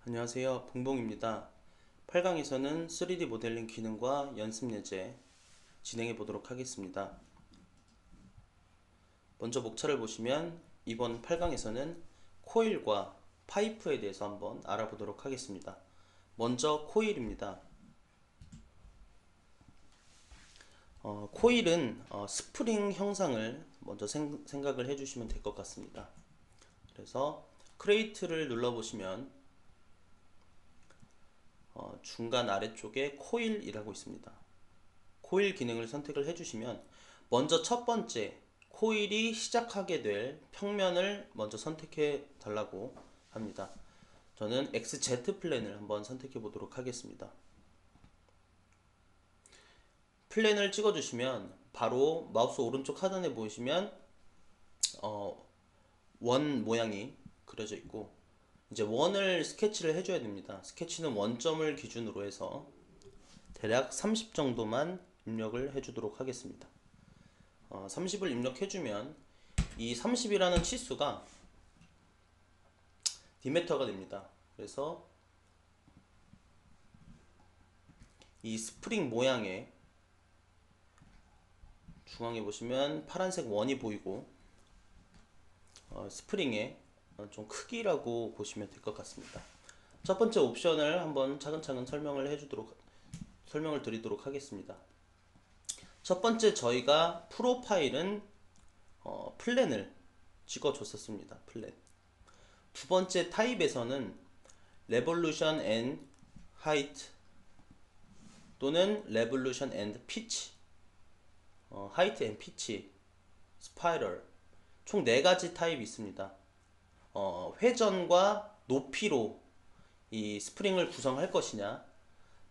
안녕하세요. 봉봉입니다. 8강에서는 3D 모델링 기능과 연습 예제 진행해 보도록 하겠습니다. 먼저 목차를 보시면 이번 8강에서는 코일과 파이프에 대해서 한번 알아보도록 하겠습니다. 먼저 코일입니다. 코일은 스프링 형상을 먼저 생각을 해주시면 될 것 같습니다. 그래서 크레이트를 눌러보시면 중간 아래쪽에 코일이라고 있습니다. 코일 기능을 선택을 해주시면 먼저 첫 번째 코일이 시작하게 될 평면을 먼저 선택해 달라고 합니다. 저는 XZ 플랜을 한번 선택해 보도록 하겠습니다. 플랜을 찍어 주시면 바로 마우스 오른쪽 하단에 보시면 원 모양이 그려져 있고, 이제 원을 스케치를 해줘야 됩니다. 스케치는 원점을 기준으로 해서 대략 30 정도만 입력을 해주도록 하겠습니다. 30을 입력해주면 이 30이라는 치수가 디메터가 됩니다. 그래서 이 스프링 모양의 중앙에 보시면 파란색 원이 보이고, 스프링의 좀 크기라고 보시면 될 것 같습니다. 첫 번째 옵션을 한번 차근차근 설명을 드리도록 하겠습니다. 첫 번째 저희가 프로파일은 플랜을 찍어 줬었습니다. 플랜. 두 번째 타입에서는 레볼루션 앤 하이트 또는 레볼루션 앤 피치, 하이트 앤 피치, 스파이럴, 총 4가지 타입이 있습니다. 회전과 높이로 이 스프링을 구성할 것이냐,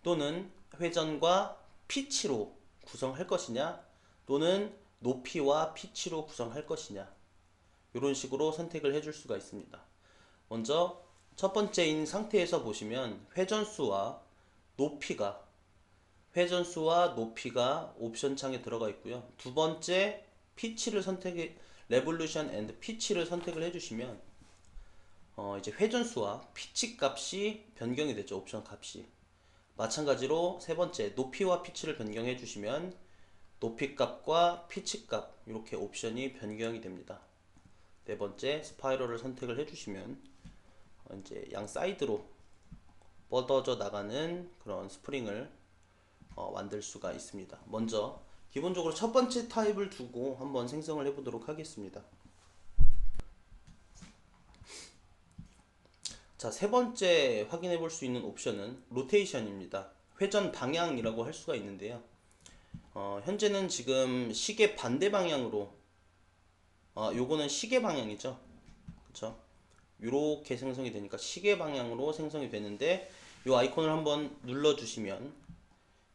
또는 회전과 피치로 구성할 것이냐, 또는 높이와 피치로 구성할 것이냐, 이런 식으로 선택을 해줄 수가 있습니다. 먼저 첫 번째인 상태에서 보시면 회전수와 높이가 옵션 창에 들어가 있고요. 두 번째 레볼루션 앤드 피치를 선택을 해주시면 이제 회전수와 피치 값이 변경이 되죠. 옵션 값이. 마찬가지로 세 번째 높이와 피치를 변경해 주시면 높이 값과 피치 값, 이렇게 옵션이 변경이 됩니다. 네 번째 스파이럴을 선택을 해주시면 이제 양 사이드로 뻗어져 나가는 그런 스프링을 만들 수가 있습니다. 먼저 기본적으로 첫 번째 타입을 두고 한번 생성을 해보도록 하겠습니다. 자, 세 번째 확인해 볼 수 있는 옵션은 로테이션입니다. 회전 방향이라고 할 수가 있는데요. 현재는 지금 시계 반대 방향으로, 요거는 시계 방향이죠. 그쵸? 이렇게 생성이 되니까 시계 방향으로 생성이 되는데, 이 아이콘을 한번 눌러주시면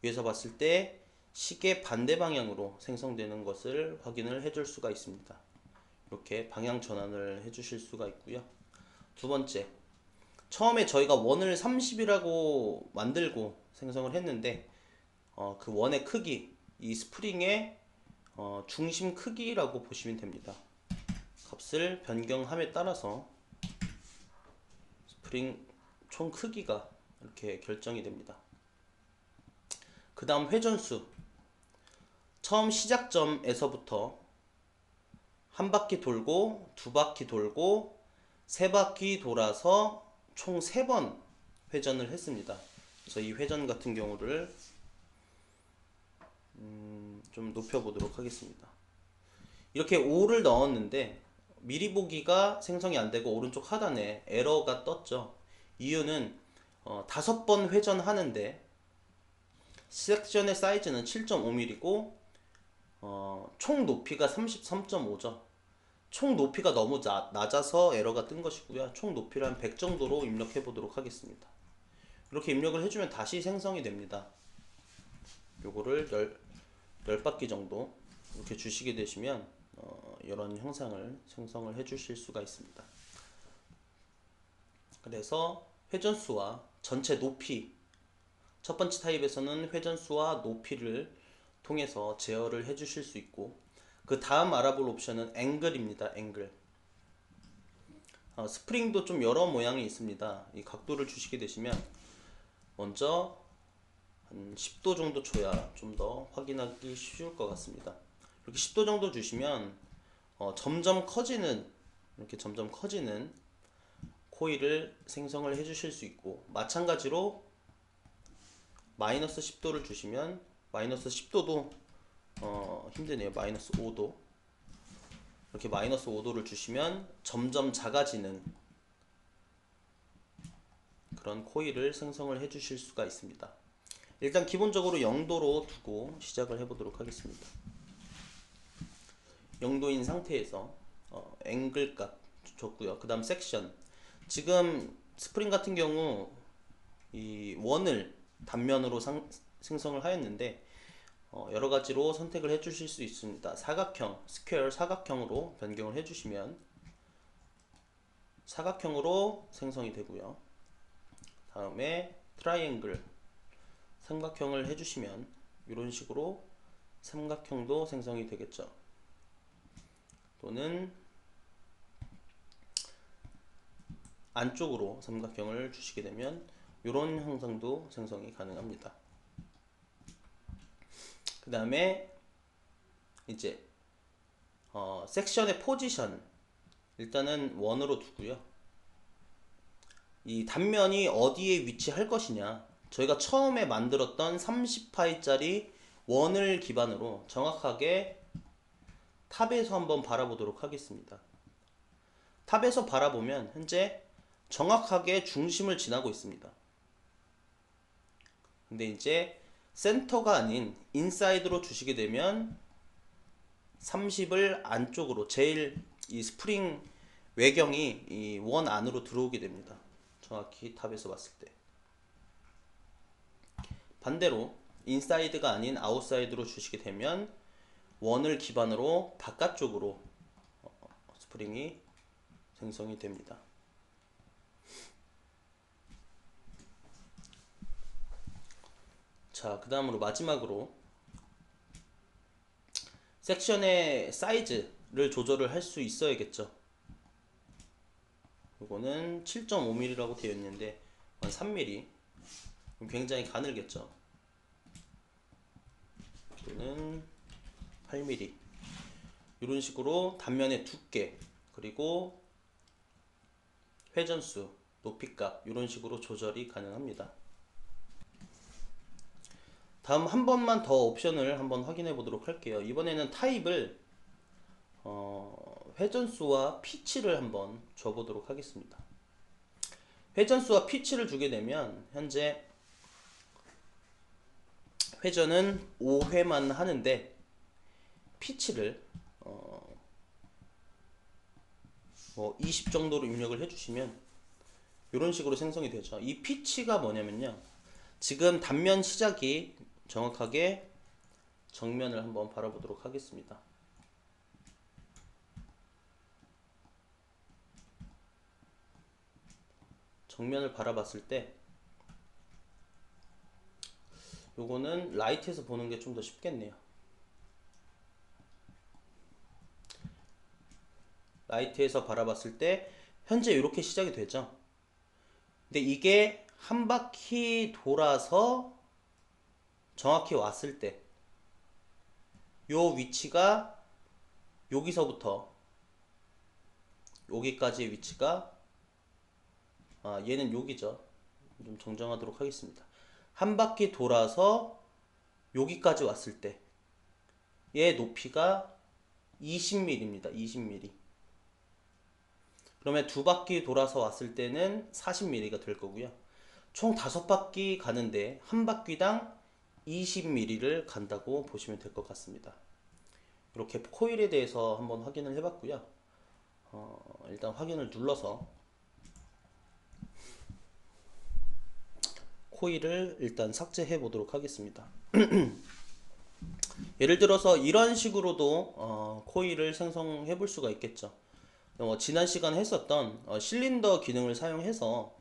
위에서 봤을 때 시계 반대 방향으로 생성되는 것을 확인을 해줄 수가 있습니다. 이렇게 방향 전환을 해주실 수가 있고요. 두 번째, 처음에 저희가 원을 30이라고 만들고 생성을 했는데, 그 원의 크기, 이 스프링의 중심 크기라고 보시면 됩니다. 값을 변경함에 따라서 스프링 총 크기가 이렇게 결정이 됩니다. 그 다음 회전수, 처음 시작점에서부터 한 바퀴 돌고, 두 바퀴 돌고, 세 바퀴 돌아서 총 3번 회전을 했습니다. 그래서 이 회전 같은 경우를 좀 높여보도록 하겠습니다. 이렇게 5를 넣었는데 미리 보기가 생성이 안되고 오른쪽 하단에 에러가 떴죠. 이유는 5번 회전하는데 섹션의 사이즈는 7.5mm고 총 높이가 33.5죠. 총 높이가 너무 낮아서 에러가 뜬 것이고요. 총 높이를 한 100 정도로 입력해 보도록 하겠습니다. 이렇게 입력을 해주면 다시 생성이 됩니다. 요거를 10바퀴 정도 이렇게 주시게 되시면 이런 형상을 생성을 해 주실 수가 있습니다. 그래서 회전수와 전체 높이, 첫 번째 타입에서는 회전수와 높이를 통해서 제어를 해 주실 수 있고, 그 다음 알아볼 옵션은 앵글입니다. 앵글. 스프링도 좀 여러 모양이 있습니다. 이 각도를 주시게 되시면 먼저 한 10도 정도 줘야 좀 더 확인하기 쉬울 것 같습니다. 이렇게 10도 정도 주시면 점점 커지는, 이렇게 점점 커지는 코일을 생성을 해 주실 수 있고, 마찬가지로 마이너스 10도를 주시면, 마이너스 10도도 힘드네요. 마이너스 5도, 이렇게 마이너스 5도를 주시면 점점 작아지는 그런 코일을 생성을 해 주실 수가 있습니다. 일단 기본적으로 0도로 두고 시작을 해 보도록 하겠습니다. 0도인 상태에서 앵글 값 줬고요. 그 다음 섹션, 지금 스프링 같은 경우 이 원을 단면으로 생성을 하였는데 여러 가지로 선택을 해 주실 수 있습니다. 사각형, 스퀘어, 사각형으로 변경을 해 주시면 사각형으로 생성이 되고요. 다음에 트라이앵글, 삼각형을 해주시면 이런 식으로 삼각형도 생성이 되겠죠. 또는 안쪽으로 삼각형을 주시게 되면 이런 형상도 생성이 가능합니다. 그 다음에 이제 섹션의 포지션, 일단은 원으로 두고요. 이 단면이 어디에 위치할 것이냐, 저희가 처음에 만들었던 30파이짜리 원을 기반으로 정확하게 탑에서 한번 바라보도록 하겠습니다. 탑에서 바라보면 현재 정확하게 중심을 지나고 있습니다. 근데 이제 센터가 아닌 인사이드로 주시게 되면 30을 안쪽으로, 제일 이 스프링 외경이 이 원 안으로 들어오게 됩니다. 정확히 탑에서 봤을 때. 반대로 인사이드가 아닌 아웃사이드로 주시게 되면 원을 기반으로 바깥쪽으로 스프링이 생성이 됩니다. 자, 그 다음으로 마지막으로 섹션의 사이즈를 조절을 할 수 있어야겠죠. 이거는 7.5mm라고 되어 있는데 3mm, 굉장히 가늘겠죠. 또는 8mm, 이런 식으로 단면의 두께, 그리고 회전수, 높이값, 이런 식으로 조절이 가능합니다. 다음 한 번만 더 옵션을 한번 확인해 보도록 할게요. 이번에는 타입을 회전수와 피치를 한번 줘보도록 하겠습니다. 회전수와 피치를 주게 되면 현재 회전은 5회만 하는데 피치를 20 정도로 입력을 해주시면 이런 식으로 생성이 되죠. 이 피치가 뭐냐면요, 지금 단면 시작이 정확하게 정면을 한번 바라보도록 하겠습니다. 정면을 바라봤을 때 요거는 라이트에서 보는 게 좀 더 쉽겠네요. 라이트에서 바라봤을 때 현재 이렇게 시작이 되죠. 근데 이게 한 바퀴 돌아서 정확히 왔을 때 요 위치가, 여기서부터 여기까지의 위치가, 얘는 여기죠. 좀 정정하도록 하겠습니다. 한 바퀴 돌아서 여기까지 왔을 때 얘 높이가 20mm입니다. 20mm. 그러면 두 바퀴 돌아서 왔을 때는 40mm가 될 거고요. 총 5바퀴 가는데 한 바퀴당 20mm를 간다고 보시면 될 것 같습니다. 이렇게 코일에 대해서 한번 확인을 해봤고요. 일단 확인을 눌러서 코일을 일단 삭제해 보도록 하겠습니다. 예를 들어서 이런 식으로도 코일을 생성해 볼 수가 있겠죠. 지난 시간에 했었던 실린더 기능을 사용해서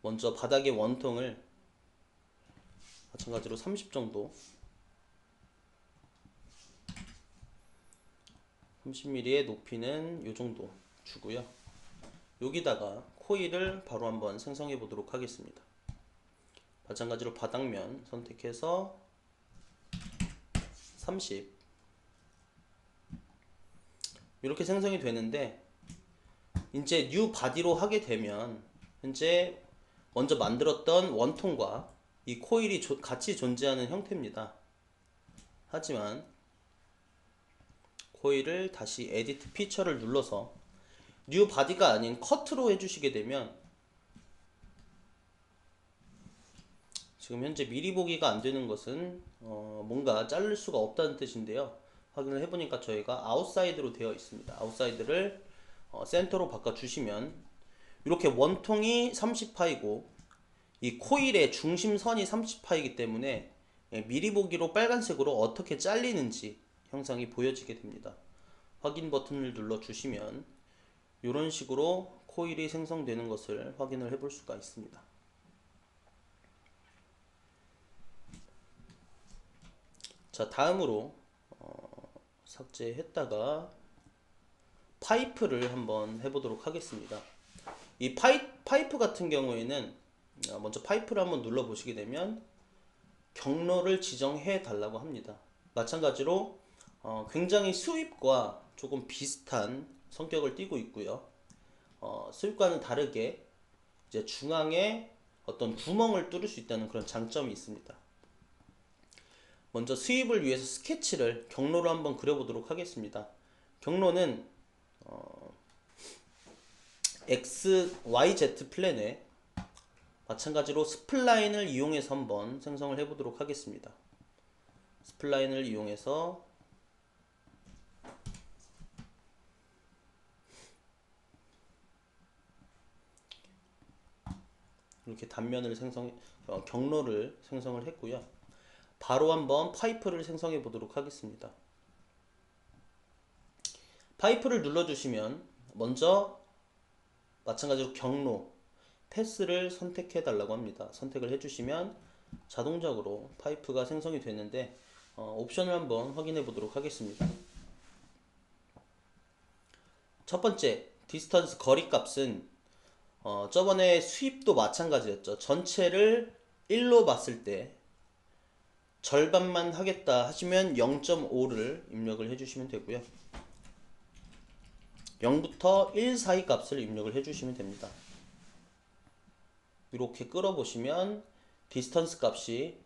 먼저 바닥의 원통을 마찬가지로 30 정도, 30mm의 높이는 이 정도 주고요. 여기다가 코일을 바로 한번 생성해 보도록 하겠습니다. 마찬가지로 바닥면 선택해서 30 이렇게 생성이 되는데, 이제 뉴 바디로 하게 되면 현재 먼저 만들었던 원통과 이 코일이 같이 존재하는 형태입니다. 하지만 코일을 다시 에디트 피처를 눌러서 뉴 바디가 아닌 커트로 해주시게 되면, 지금 현재 미리 보기가 안 되는 것은 뭔가 자를 수가 없다는 뜻인데요. 확인을 해보니까 저희가 아웃사이드로 되어 있습니다. 아웃사이드를 센터로 바꿔주시면 이렇게 원통이 30파이고 이 코일의 중심선이 30파이기 때문에 미리 보기로 빨간색으로 어떻게 잘리는지 형상이 보여지게 됩니다. 확인 버튼을 눌러 주시면 이런 식으로 코일이 생성되는 것을 확인을 해볼 수가 있습니다. 자, 다음으로 삭제했다가 파이프를 한번 해보도록 하겠습니다. 이 파이프 같은 경우에는 먼저 파이프를 한번 눌러 보시게 되면 경로를 지정해 달라고 합니다. 마찬가지로 굉장히 스윕과 조금 비슷한 성격을 띠고 있고요. 스윕과는 다르게 이제 중앙에 어떤 구멍을 뚫을 수 있다는 그런 장점이 있습니다. 먼저 스윕을 위해서 스케치를 경로로 한번 그려보도록 하겠습니다. 경로는 X, Y, Z 플랜에 마찬가지로 스플라인을 이용해서 한번 생성을 해보도록 하겠습니다. 스플라인을 이용해서 이렇게 단면을 경로를 생성을 했고요. 바로 한번 파이프를 생성해 보도록 하겠습니다. 파이프를 눌러주시면 먼저 마찬가지로 경로, 패스를 선택해 달라고 합니다. 선택을 해주시면 자동적으로 파이프가 생성이 되는데, 옵션을 한번 확인해 보도록 하겠습니다. 첫 번째 디스턴스 거리 값은 저번에 스윕도 마찬가지였죠. 전체를 1로 봤을 때 절반만 하겠다 하시면 0.5를 입력을 해주시면 되고요. 0부터 1 사이 값을 입력을 해주시면 됩니다. 이렇게 끌어보시면 디스턴스 값이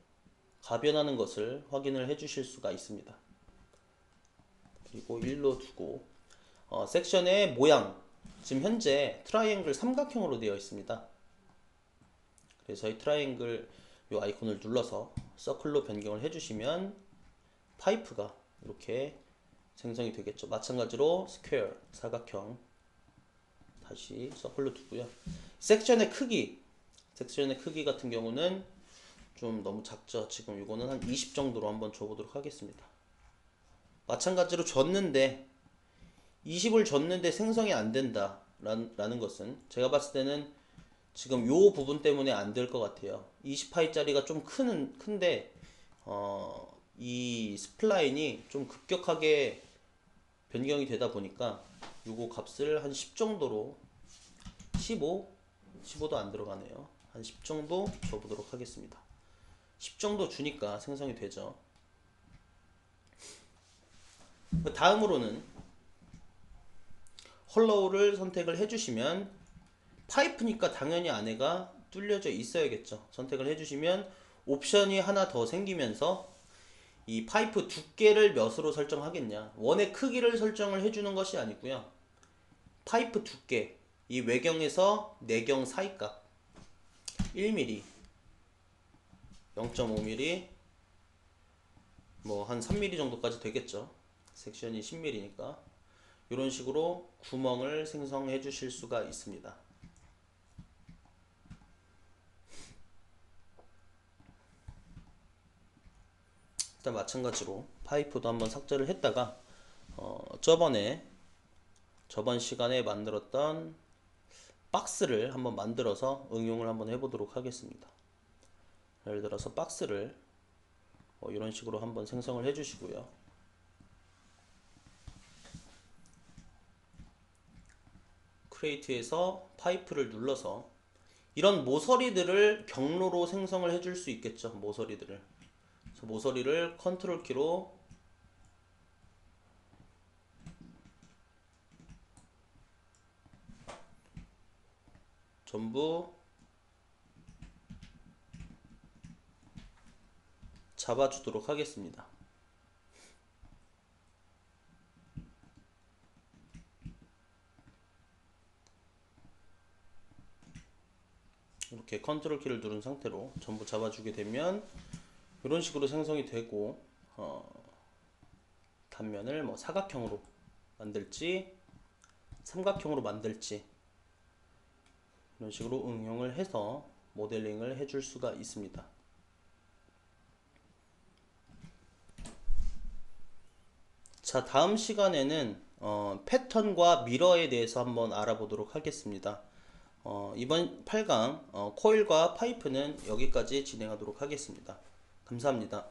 가변하는 것을 확인을 해주실 수가 있습니다. 그리고 1로 두고 섹션의 모양, 지금 현재 트라이앵글 삼각형으로 되어 있습니다. 그래서 이 트라이앵글 이 아이콘을 눌러서 서클로 변경을 해주시면 파이프가 이렇게 생성이 되겠죠. 마찬가지로 스퀘어, 사각형 다시 서클로 두고요. 섹션의 크기 같은 경우는 좀 너무 작죠. 지금 이거는 한 20 정도로 한번 줘보도록 하겠습니다. 마찬가지로 줬는데 20을 줬는데 생성이 안 된다 라는 것은 제가 봤을 때는 지금 요 부분 때문에 안 될 것 같아요. 20파이짜리가 좀 큰데 이 스플라인이 좀 급격하게 변경이 되다 보니까 요거 값을 한 10 정도로 15도 안 들어가네요. 한 10 정도 줘보도록 하겠습니다. 10 정도 주니까 생성이 되죠. 다음으로는 홀로우를 선택을 해주시면 파이프니까 당연히 안에가 뚫려져 있어야겠죠. 선택을 해주시면 옵션이 하나 더 생기면서 이 파이프 두께를 몇으로 설정하겠냐, 원의 크기를 설정을 해주는 것이 아니고요. 파이프 두께, 이 외경에서 내경 사이값 1mm, 0.5mm, 뭐 한 3mm 정도까지 되겠죠. 섹션이 10mm니까 이런 식으로 구멍을 생성해 주실 수가 있습니다. 일단 마찬가지로 파이프도 한번 삭제를 했다가 저번 시간에 만들었던 박스를 한번 만들어서 응용을 한번 해보도록 하겠습니다. 예를 들어서 박스를 이런 식으로 한번 생성을 해주시고요. 크리에이트에서 파이프를 눌러서 이런 모서리들을 경로로 생성을 해줄 수 있겠죠. 모서리들을. 그래서 모서리를 컨트롤 키로 전부 잡아주도록 하겠습니다. 이렇게 컨트롤 키를 누른 상태로 전부 잡아주게 되면 이런 식으로 생성이 되고, 단면을 뭐 사각형으로 만들지 삼각형으로 만들지 이런 식으로 응용을 해서 모델링을 해줄 수가 있습니다. 자, 다음 시간에는 패턴과 미러에 대해서 한번 알아보도록 하겠습니다. 이번 8강 코일과 파이프는 여기까지 진행하도록 하겠습니다. 감사합니다.